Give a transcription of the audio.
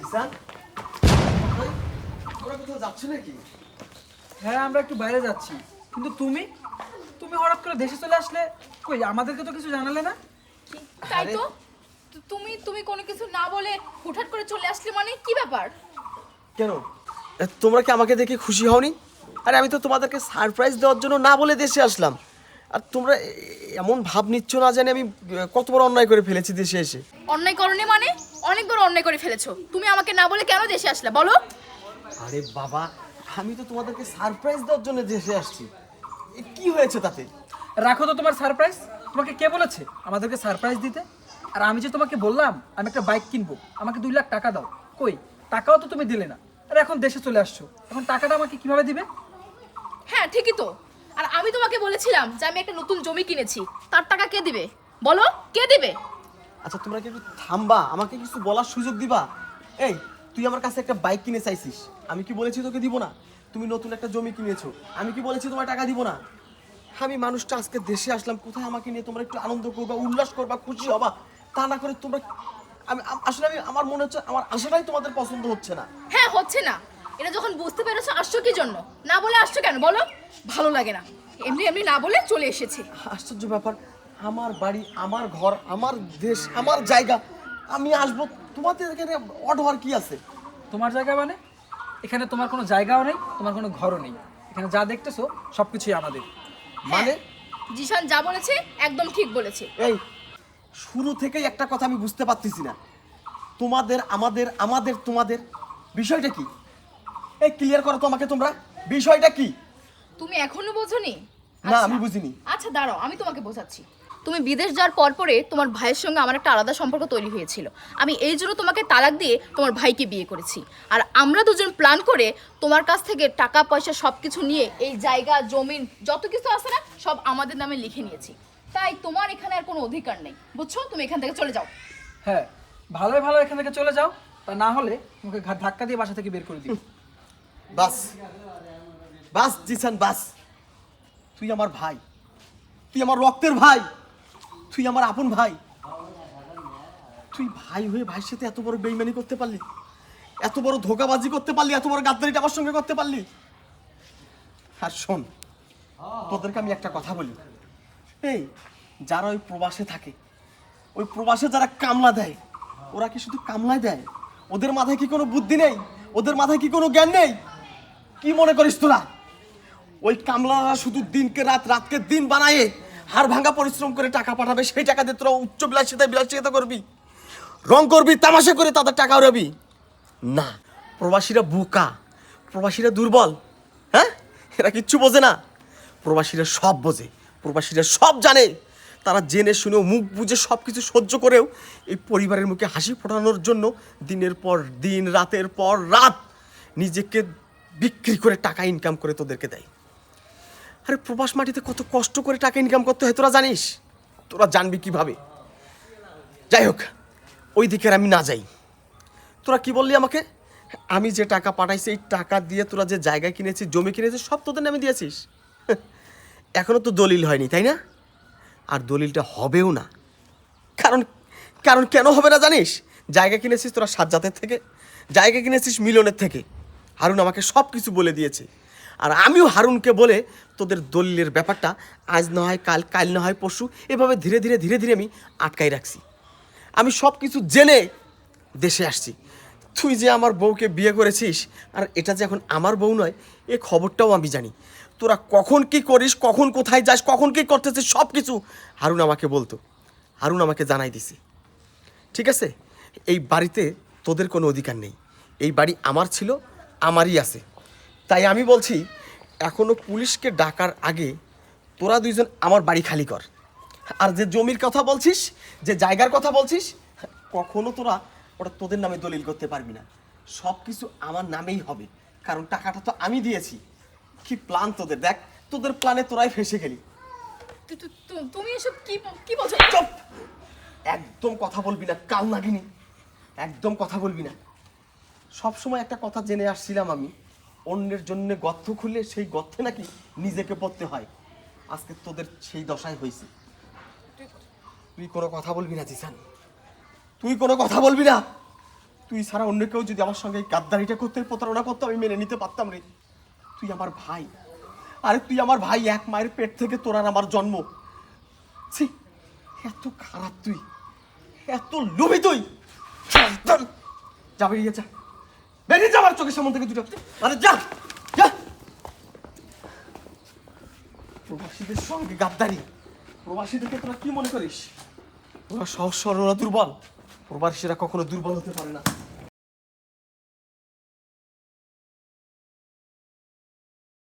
জিসান, তোরা কোথাও যাচ্ছ নাকি? হ্যাঁ, আমরা একটু বাইরে যাচ্ছি। কিন্তু তুমি তুমি হঠাৎ করে দেশে চলে আসলে, কই আমাদেরকে তো কিছু জানালে না? তাই তো। তুমি তুমি কোনো কিছু না বলে হুটহাট করে চলে আসলে, মানে কি ব্যাপার? কেন তোমরা কি আমাকে দেখে খুশি হওনি? আরে আমি তো তোমাদেরকে সারপ্রাইজ দেওয়ার জন্য না বলে দেশে আসলাম, আর তোমরা এমন ভাব নিচ্ছ না জানি আমি কত বড় অন্যায় করে ফেলেছি দেশে এসে। অন্যায় করনি মানে? অনেক বড় অন্যায় করে ফেলেছো। তুমি আমাকে না বলে কেন দেশে আসলে বলো? আরে বাবা, আমি তো তোমাদেরকে সারপ্রাইজ দেওয়ার জন্য দেশে আসছি, কি হয়েছে তাতে? রাখো তো তোমার সারপ্রাইজ। তোমাকে কে বলেছে আমাদেরকে সারপ্রাইজ দিতে? আর আমি যে তোমাকে বললাম আমি একটা বাইক কিনবো, আমাকে 2 লাখ টাকা দাও, কই টাকাও তো তুমি দিলে না। আর এখন দেশে চলে আসছো, এখন টাকাটা আমাকে কিভাবে দিবে? হ্যাঁ ঠিকই তো। আর আমি তোমাকে বলেছিলাম যে আমি একটা নতুন জমি কিনেছি, তার টাকা কে দিবে বলো? কে দিবে? আচ্ছা তোমরা কি একটু থামবা, আমাকে কিছু বলার সুযোগ দিবা? এই, তুই আমার কাছে একটা বাইক কিনে চাইছিস, আমি কি বলেছি তোকে দিব না? তুমি নতুন একটা জমি কিনেছো, আমি কি বলেছি তোমার টাকা দিব না? আমি মানুষটা আজকে দেশে আসলাম, কোথায় আমাকে নিয়ে তোমরা একটু আনন্দ করবা, উল্লাস করবা, খুশি হবা, তা না করে তোমরা আমি আমার মনে হচ্ছে আমার আশাটাই তোমাদের পছন্দ হচ্ছে না। হ্যাঁ হচ্ছে না। এটা যখন বুঝতে পেরেছো আসছো কি জন্য? না বলে আসছো কেন বলো? ভালো লাগে না, এমনি এমনি না বলে চলে এসেছি। আশ্চর্য ব্যাপার, আমার বাড়ি, আমার ঘর, আমার দেশ, আমার জায়গা, আমি আসবো, তোমাদের এখানে অড হওয়ার কি আছে? তোমার জায়গা মানে? এখানে তোমার কোনো জায়গাও নেই, তোমার কোনো ঘরও নেই। এখানে যা দেখতেছো সবকিছুই আমাদের। মানে জিশান যা বলেছে একদম ঠিক বলেছে। এই, শুরু থেকেই একটা কথা আমি বুঝতে পারতেছি না, তোমাদের আমাদের, আমাদের তোমাদের, বিষয়টা কি? এই ক্লিয়ার করো তো আমাকে, তোমরা বিষয়টা কি? তুমি এখনো বোঝোনি? না, আমি বুঝিনি। আচ্ছা দাঁড়াও, আমি তোমাকে বোঝাচ্ছি। তুমি বিদেশ যাওয়ার পরে তোমার ভাইয়ের সঙ্গে আমার একটা আলাদা সম্পর্ক তৈরি হয়েছিল। আমি এই জন্য তোমাকে তালাক দিয়ে তোমার ভাইকে বিয়ে করেছি। আর আমরা দুজন প্ল্যান করে তোমার কাছ থেকে টাকা পয়সা সব কিছু নিয়ে এই জায়গা জমিন যত কিছু আছে না সব আমাদের নামে লিখে নিয়েছি। তাই তোমার এখানে আর কোনো অধিকার নেই, বুঝছো? তুমি এখান থেকে চলে যাও। হ্যাঁ, ভালোই ভালো এখান থেকে চলে যাও, তা না হলে তোমাকে ধাক্কা দিয়ে বাসা থেকে বের করে দিই। বাস বাস জিসান, বাস। তুই আমার ভাই, তুই আমার রক্তের ভাই, তুই আমার আপন ভাই। তুই ভাই হয়ে ভাইয়ের সাথে এত বড় বেইমানি করতে পারলি, এত বড় ধোঁকাবাজি করতে পারলি, এত বড় গাদ্দারিটা আমার সঙ্গে করতে পারলি? আর শোন, তোদেরকে আমি একটা কথা বলি, এই যারা ওই প্রবাসে থাকে, ওই প্রবাসে যারা কামলা দেয়, ওরা কি শুধু কামলাই দেয়? ওদের মাথায় কি কোনো বুদ্ধি নেই? ওদের মাথায় কি কোনো জ্ঞান নেই? কি মনে করিস তোরা? ওই কামলারা শুধু দিনকে রাত, রাতকে দিন বানায় হাড় ভাঙা পরিশ্রম করে টাকা পাঠাবে, সেই টাকা দিয়ে তোরা উচ্চ বিলাসিতা করবি, রং করবি, তামাশা করে তাদের টাকা উড়াবি? না, প্রবাসীরা বোকা, প্রবাসীরা দুর্বল। হ্যাঁ, এরা কিচ্ছু বোঝে না। প্রবাসীরা সব বোঝে, প্রবাসীরা সব জানে। তারা জেনে শুনেও, মুখ বুঝে সব কিছু সহ্য করেও এই পরিবারের মুখে হাসি ফোটানোর জন্য দিনের পর দিন, রাতের পর রাত নিজেকে বিক্রি করে টাকা ইনকাম করে তোদেরকে দেয়। আরে প্রবাস মাটিতে কত কষ্ট করে টাকা ইনকাম করতে হয় তোরা জানিস? তোরা জানবি কিভাবে? যাই হোক, ওই দিকের আমি না যাই। তোরা কি বললি আমাকে? আমি যে টাকা পাঠাইছি এই টাকা দিয়ে তোরা যে জায়গা কিনেছিস, জমি কিনেছিস, সব তোদের নামে দিয়েছিস। এখনো তো দলিল হয়নি, তাই না? আর দলিলটা হবেও না। কারণ কারণ কেন হবে না জানিস? জায়গা কিনেছিস তোরা সাজ্জাতের থেকে, জায়গা কিনেছিস মিলনের থেকে। হারুন আমাকে সব কিছু বলে দিয়েছে, আর আমিও হারুনকে বলে তোদের দলিলের ব্যাপারটা আজ না হয় কাল, কাল না হয় পরশু, এভাবে ধীরে ধীরে ধীরে ধীরে আমি আটকাই রাখছি। আমি সব কিছু জেনে দেশে আসছি। তুই যে আমার বউকে বিয়ে করেছিস, আর এটা যে এখন আমার বউ নয়, এ খবরটাও আমি জানি। তোরা কখন কি করিস, কখন কোথায় যাস, কখন কি করতেছিস, সব কিছু হারুন আমাকে বলতো, হারুন আমাকে জানাই দিছে। ঠিক আছে, এই বাড়িতে তোদের কোনো অধিকার নেই। এই বাড়ি আমার ছিল, আমারই আছে। তাই আমি বলছি, এখনো পুলিশকে ডাকার আগে তোরা দুইজন আমার বাড়ি খালি কর। আর যে জমির কথা বলছিস, যে জায়গার কথা বলছিস, কখনো তোরা ওটা তোদের নামে দলিল করতে পারবি না। সব কিছু আমার নামেই হবে, কারণ টাকাটা তো আমি দিয়েছি। কি প্ল্যান তোদের, দেখ তোদের প্ল্যানে তোরাই ফেসে গেলি। তুমি এসব কি কি বলছো? চুপ, একদম কথা বলবি না, কাল নাগিনি, একদম কথা বলবি না। সবসময় একটা কথা জেনে আসছিলাম আমি, অন্যের জন্য গর্ত খুললে সেই গর্তে নাকি নিজেকে পড়তে হয়। আজকে তোদের সেই দশায় হয়েছে। তুই কোনো কথা বলবি না জিসান, তুই কোনো কথা বলবি না। তুই ছাড়া অন্য কেউ যদি আমার সঙ্গে এই গাদ্দারিটা করতে, প্রতারণা করতে, আমি মেনে নিতে পারতাম রে। তুই আমার ভাই, আরে তুই আমার ভাই, এক মায়ের পেট থেকে তোর আর আমার জন্ম। ছি, এত খারাপ তুই, এত লোভী তুই। যা বেরিয়ে যা, বেরিয়ে যা আমার চোখের সামনে থেকে দুটো। আরে যা যা। প্রবাসীদের সঙ্গে গাদ্দারি, প্রবাসীদেরকে তোরা কি মনে করিস? ওরা সহজ সরল, ওরা দুর্বল। প্রবাসীরা কখনো দুর্বল হতে পারে না।